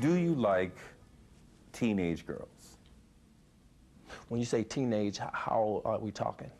Do you like teenage girls? When you say teenage, how are we talking?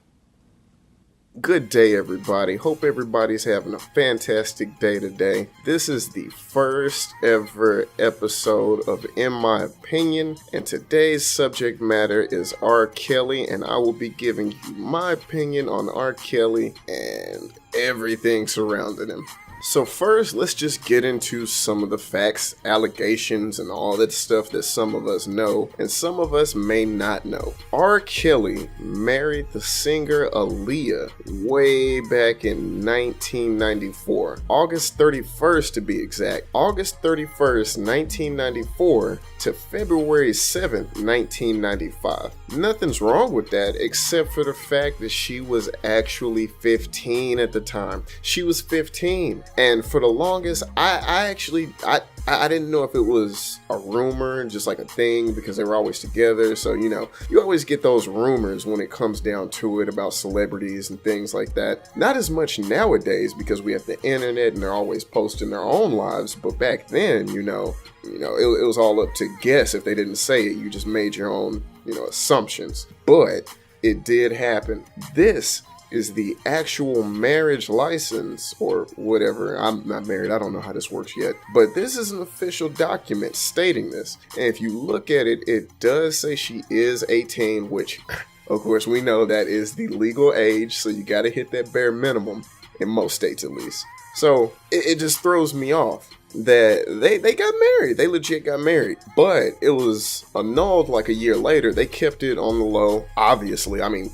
Good day, everybody. Hope everybody's having a fantastic day today. This is the first ever episode of In My Opinion, and today's subject matter is R. Kelly, and I will be giving you my opinion on R. Kelly and everything surrounding him. So first, let's just get into some of the facts, allegations, and all that stuff that some of us know and some of us may not know. R. Kelly married the singer Aaliyah way back in 1994. August 31st to be exact. August 31st, 1994 to February 7th, 1995. Nothing's wrong with that except for the fact that she was actually 15 at the time. She was 15. And for the longest, I didn't know if it was a rumor, just like a thing, because they were always together. So, you always get those rumors when it comes down to it about celebrities and things like that. Not as much nowadays because we have the internet and they're always posting their own lives. But back then, it was all up to guess. If they didn't say it, you just made your own, assumptions. But it did happen. This is the actual marriage license or whatever. I'm not married. I don't know how this works yet. But this is an official document stating this. And if you look at it, it does say she is 18, which, of course, we know that is the legal age. So you got to hit that bare minimum in most states, at least. So it just throws me off that they got married. They legit got married. But it was annulled like a year later. They kept it on the low. Obviously, I mean,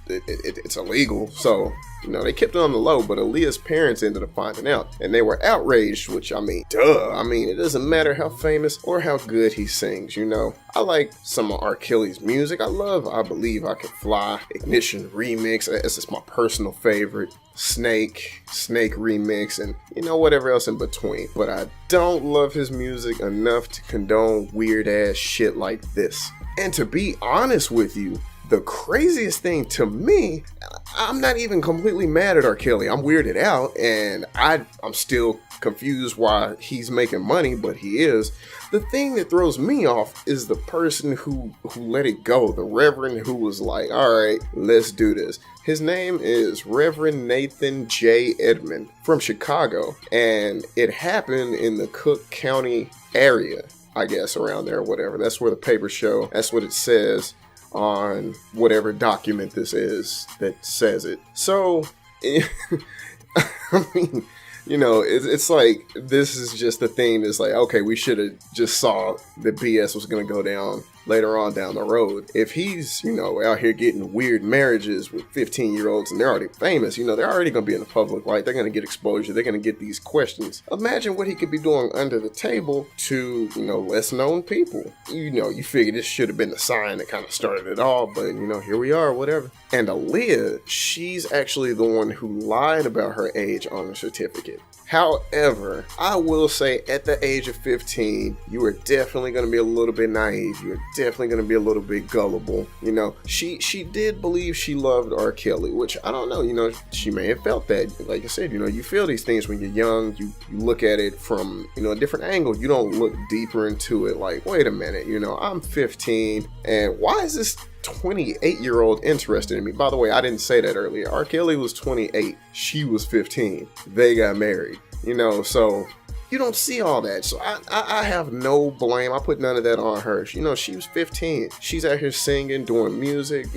it's illegal. So, they kept it on the low. But Aaliyah's parents ended up finding out. And they were outraged, which, duh. It doesn't matter how famous or how good he sings, I like some of R. Kelly's music. I Believe I Can Fly, Ignition Remix. This is my personal favorite. Snake remix, and whatever else in between. But I don't love his music enough to condone weird ass shit like this. And to be honest with you, the craziest thing to me, I'm not even completely mad at R. Kelly. I'm weirded out, and I'm still confused why he's making money, but he is. The thing that throws me off is the person who let it go, the reverend who was like, all right, let's do this. His name is Reverend Nathan J. Edmond from Chicago, and it happened in the Cook County area, I guess, around there or whatever. That's where the papers show. That's what it says on whatever document this is that says it. So, it's like, this is just the thing that's like, okay, we should have just saw the BS was going to go down later on down the road. If he's, out here getting weird marriages with 15-year-olds and they're already famous, they're already going to be in the public light. They're going to get exposure. They're going to get these questions. Imagine what he could be doing under the table to, less known people. You figure this should have been the sign that kind of started it all, but, here we are, whatever. And Aaliyah, she's actually the one who lied about her age on her certificate. However, I will say at the age of 15, you are definitely going to be a little bit naive. You're definitely going to be a little bit gullible. She did believe she loved R. Kelly, which I don't know. She may have felt that. Like I said, you feel these things when you're young. You look at it from, a different angle. You don't look deeper into it like, wait a minute, I'm 15 and why is this 28-year-old interested in me? By the way, I didn't say that earlier. R. Kelly was 28. She was 15. They got married. So you don't see all that. So I have no blame. I put none of that on her. She was 15. She's out here singing, doing music.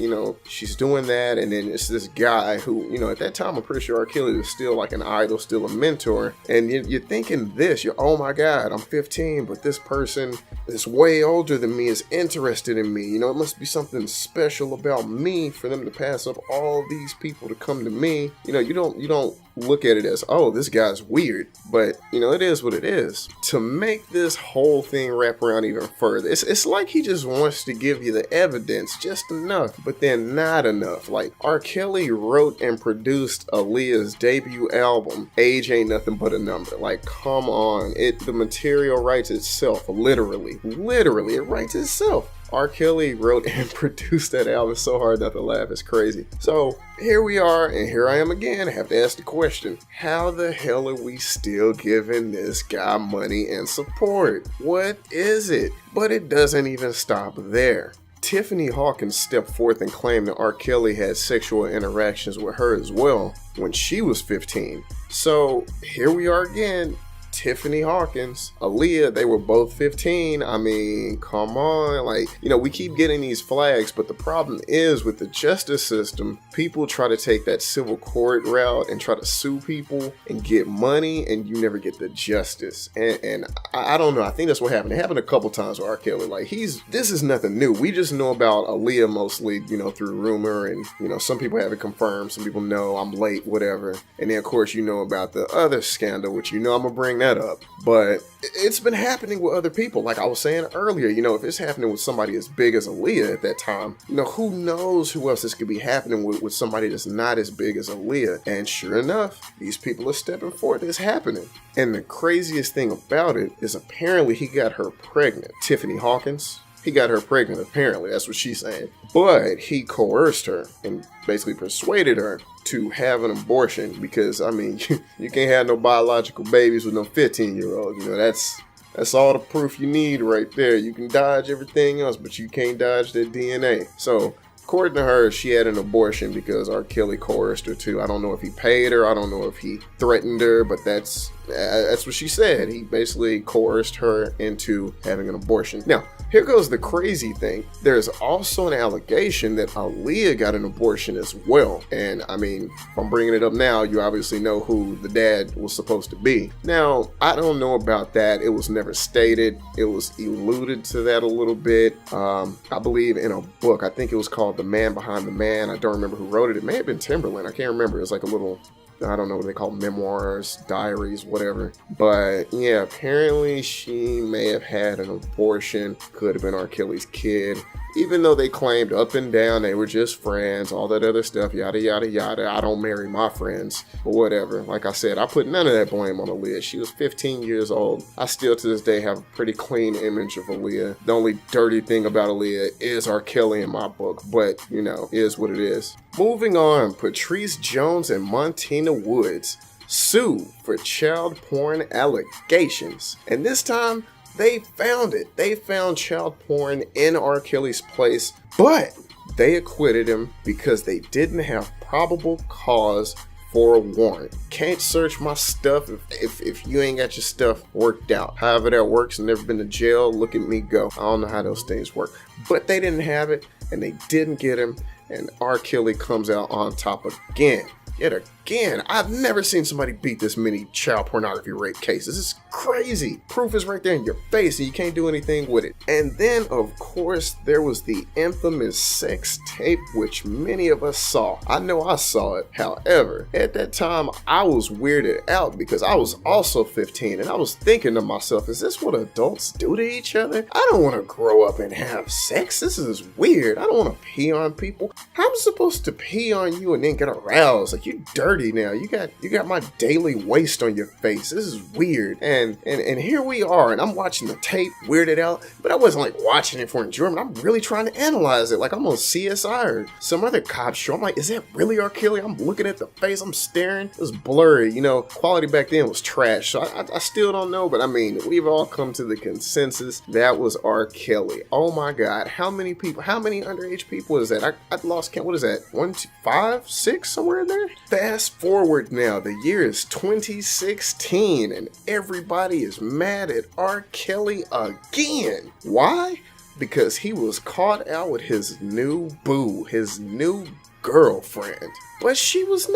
She's doing that. And then it's this guy who, at that time, I'm pretty sure R. Kelly was still like an idol, still a mentor. And you're thinking this, oh my God, I'm 15, but this person that's way older than me is interested in me. It must be something special about me for them to pass up all these people to come to me. You don't look at it as, oh, this guy's weird, but it is what it is. To make this whole thing wrap around even further, it's like he just wants to give you the evidence just enough, but then not enough. Like, R. Kelly wrote and produced Aaliyah's debut album, Age Ain't Nothing But a Number. Like, come on, the material writes itself, literally, it writes itself. R. Kelly wrote and produced that album. It's so hard not to laugh. It's crazy. So here we are, and here I am again. I have to ask the question, how the hell are we still giving this guy money and support? What is it? But it doesn't even stop there. Tiffany Hawkins stepped forth and claimed that R. Kelly had sexual interactions with her as well when she was 15. So here we are again. Tiffany Hawkins, Aaliyah, they were both 15. I mean, come on. Like, we keep getting these flags, but the problem is with the justice system, people try to take that civil court route and try to sue people and get money, and you never get the justice. And I don't know. I think that's what happened. It happened a couple times with R. Kelly. Like, this is nothing new. We just know about Aaliyah mostly, through rumor, and, some people have it confirmed. Some people know I'm late, whatever. And then, of course, about the other scandal, which I'm going to bring that up. But it's been happening with other people. Like I was saying earlier, if it's happening with somebody as big as Aaliyah at that time, who knows who else this could be happening with somebody that's not as big as Aaliyah. And sure enough, these people are stepping forward. It's happening. And the craziest thing about it is apparently he got her pregnant. Tiffany Hawkins. He got her pregnant, apparently. That's what she's saying. But he coerced her and basically persuaded her to have an abortion because, you can't have no biological babies with no 15-year-old. That's all the proof you need right there. You can dodge everything else, but you can't dodge their DNA. So, according to her, she had an abortion because R. Kelly coerced her to. I don't know if he paid her. I don't know if he threatened her, but that's what she said. He basically coerced her into having an abortion. Now, here goes the crazy thing. There's also an allegation that Aaliyah got an abortion as well. And if I'm bringing it up now, you obviously know who the dad was supposed to be. Now, I don't know about that. It was never stated. It was alluded to that a little bit. I believe in a book. I think it was called The Man Behind the Man. I don't remember who wrote it. It may have been Timberland. I can't remember. It was like a little, I don't know what they call memoirs, diaries, whatever. But yeah, apparently she may have had an abortion. Could have been R. Kelly's kid. Even though they claimed up and down they were just friends, all that other stuff, yada, yada, yada. I don't marry my friends, or whatever. Like I said, I put none of that blame on Aaliyah. She was 15 years old. I still, to this day, have a pretty clean image of Aaliyah. The only dirty thing about Aaliyah is R. Kelly in my book, but, is what it is. Moving on, Patrice Jones and Montina Woods sue for child porn allegations. And this time, they found it. They found child porn in R. Kelly's place, but they acquitted him because they didn't have probable cause for a warrant. Can't search my stuff if you ain't got your stuff worked out. However that works, I've never been to jail. Look at me go. I don't know how those things work. But they didn't have it, and they didn't get him, and R. Kelly comes out on top again. Yet again, I've never seen somebody beat this many child pornography rape cases. It's crazy. Proof is right there in your face and you can't do anything with it. And then, of course, there was the infamous sex tape, which many of us saw. I know I saw it. However, at that time, I was weirded out because I was also 15 and I was thinking to myself, is this what adults do to each other? I don't want to grow up and have sex. This is weird. I don't want to pee on people. How am I supposed to pee on you and then get aroused? Like, you dirty now. You got my daily waste on your face. This is weird. And here we are, and I'm watching the tape, weirded out, but I wasn't like watching it for enjoyment. I'm really trying to analyze it. Like I'm on CSI or some other cop show. I'm like, is that really R. Kelly? I'm looking at the face. I'm staring. It was blurry. Quality back then was trash. So I still don't know, but we've all come to the consensus that was R. Kelly. Oh my God. How many underage people is that? I lost count. What is that? 1, 2, 5, 6, somewhere in there? Fast forward now, the year is 2016 and everybody is mad at R. Kelly again. Why? Because he was caught out with his new boo, his new girlfriend. But she was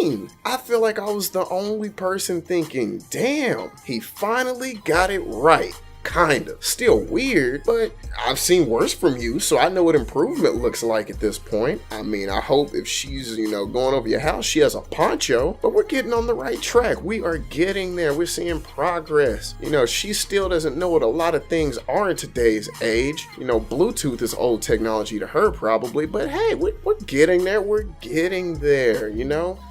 19. I feel like I was the only person thinking, damn, he finally got it right. Kind of. Still weird, but I've seen worse from you, so I know what improvement looks like at this point. I hope if she's, going over your house, she has a poncho, but we're getting on the right track. We are getting there. We're seeing progress. She still doesn't know what a lot of things are in today's age. Bluetooth is old technology to her probably, but hey, we're getting there. We're getting there,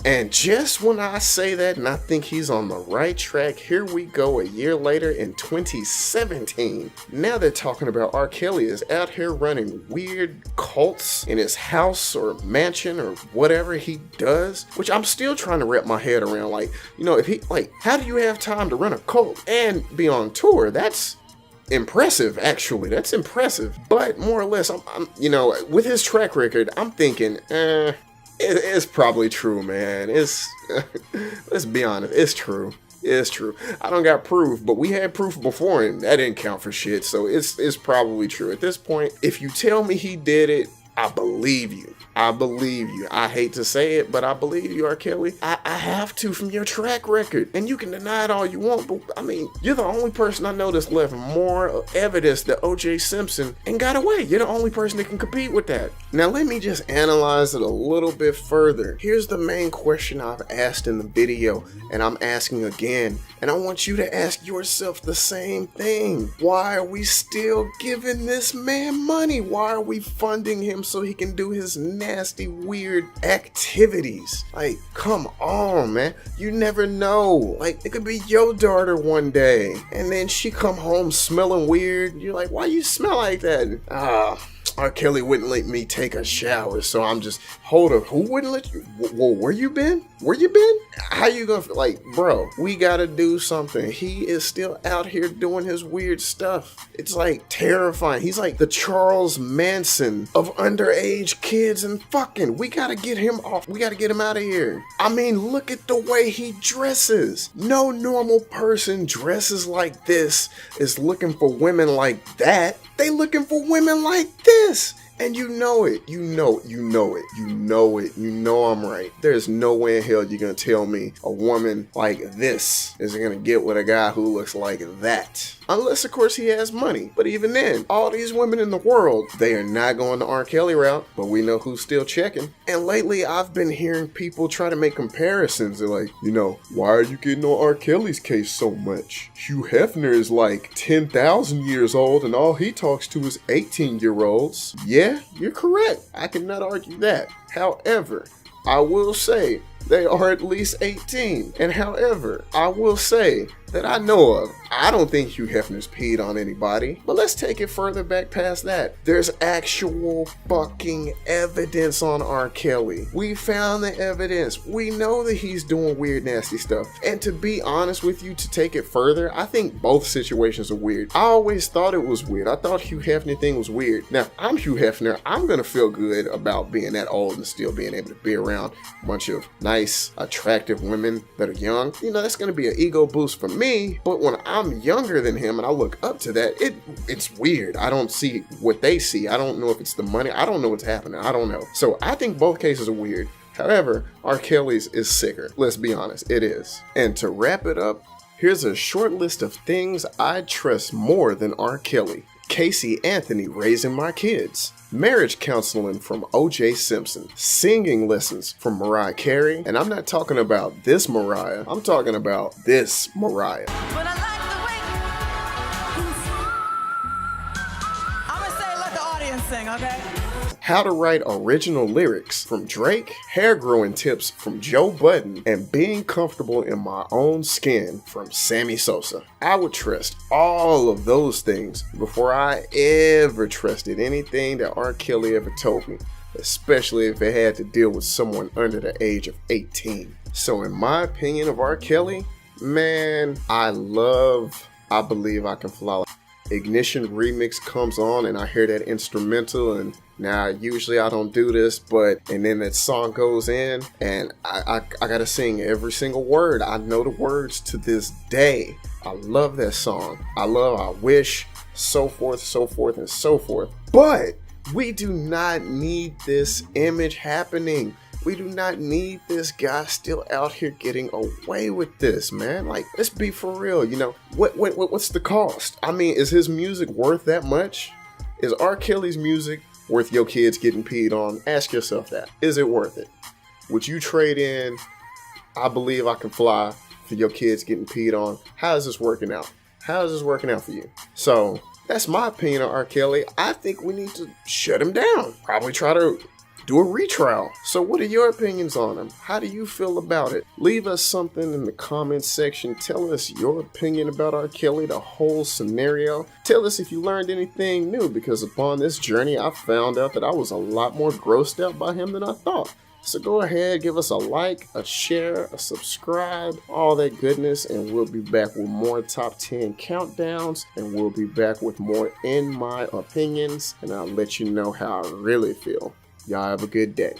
And just when I say that and I think he's on the right track, here we go a year later in 2017. 17. Now they're talking about R. Kelly is out here running weird cults in his house or mansion or whatever he does, which I'm still trying to wrap my head around. Like, you know, if he, like, how do you have time to run a cult and be on tour? That's impressive, actually. That's impressive. But more or less, I'm you know, with his track record, I'm thinking, it's probably true, man. It's, let's be honest, it's true. It's true. I don't got proof, but we had proof before and that didn't count for shit. So it's probably true. At this point, if you tell me he did it, I believe you. I believe you. I hate to say it, but I believe you, R. Kelly. I have to from your track record. And you can deny it all you want, but I mean, you're the only person I know that's left more evidence that O.J. Simpson and got away. You're the only person that can compete with that. Now, let me just analyze it a little bit further. Here's the main question I've asked in the video, and I'm asking again. And I want you to ask yourself the same thing. Why are we still giving this man money? Why are we funding him so he can do his nasty, weird activities? Like, come on, man. You never know. Like, it could be your daughter one day, and then she come home smelling weird. You're like, why you smell like that? R. Kelly wouldn't let me take a shower, so I'm just, hold up, who wouldn't let you? Whoa, where you been? Where you been? How you gonna, like, bro, we gotta do something. He is still out here doing his weird stuff. It's like terrifying. He's like the Charles Manson of underage kids and fucking. We gotta get him off. We gotta get him out of here. I mean, look at the way he dresses. No normal person dresses like this is looking for women like that. They looking for women like this. And you know it. You know I'm right. There's no way in hell you're gonna tell me a woman like this is gonna get with a guy who looks like that. Unless, of course, he has money. But even then, all these women in the world, they are not going the R. Kelly route, but we know who's still checking. And lately, I've been hearing people try to make comparisons. They're like, you know, why are you getting on R. Kelly's case so much? Hugh Hefner is like 10,000 years old and all he talks to is 18-year-olds. Yeah, you're correct. I cannot argue that. However, I will say they are at least 18. And however, I will say that I know of, I don't think Hugh Hefner's peed on anybody. But let's take it further back past that. There's actual fucking evidence on R. Kelly. We found the evidence. We know that he's doing weird, nasty stuff. And to be honest with you, to take it further, I think both situations are weird. I always thought it was weird. I thought Hugh Hefner thing was weird. Now, if I'm Hugh Hefner, I'm gonna feel good about being that old and still being able to be around a bunch of nice, attractive women that are young. You know, that's gonna be an ego boost for me. But when I'm younger than him and I look up to that, it's weird. I don't see what they see. I don't know if it's the money. I don't know what's happening. I don't know. So I think both cases are weird. However, R. Kelly's is sicker. Let's be honest, it is. And to wrap it up, here's a short list of things I trust more than R. Kelly. Casey Anthony raising my kids. Marriage counseling from O.J. Simpson. Singing lessons from Mariah Carey. And I'm not talking about this Mariah. I'm talking about this Mariah. But I like the way I'm gonna say let the audience sing, okay? How to write original lyrics from Drake, hair growing tips from Joe Budden, and being comfortable in my own skin from Sammy Sosa. I would trust all of those things before I ever trusted anything that R. Kelly ever told me, especially if it had to deal with someone under the age of 18. So in my opinion of R. Kelly, man, I Believe I Can Fly. Ignition remix comes on and I hear that instrumental, and now usually I don't do this, and then that song goes in and I gotta sing every single word. I know the words to this day. I love that song. I Wish, so forth, and so forth. But we do not need this image happening. We do not need this guy still out here getting away with this, man. Like, let's be for real. You know, what's the cost? I mean, is his music worth that much? Is R. Kelly's music worth your kids getting peed on? Ask yourself that. Is it worth it? Would you trade in I Believe I Can Fly for your kids getting peed on? How is this working out? How is this working out for you? So, that's my opinion on R. Kelly. I think we need to shut him down. Probably try to do a retrial. So what are your opinions on him? How do you feel about it? Leave us something in the comments section. Tell us your opinion about R. Kelly, the whole scenario. Tell us if you learned anything new, because upon this journey, I found out that I was a lot more grossed out by him than I thought. So go ahead, give us a like, a share, a subscribe, all that goodness, and we'll be back with more top 10 countdowns, and we'll be back with more In My Opinions, and I'll let you know how I really feel. Y'all have a good day.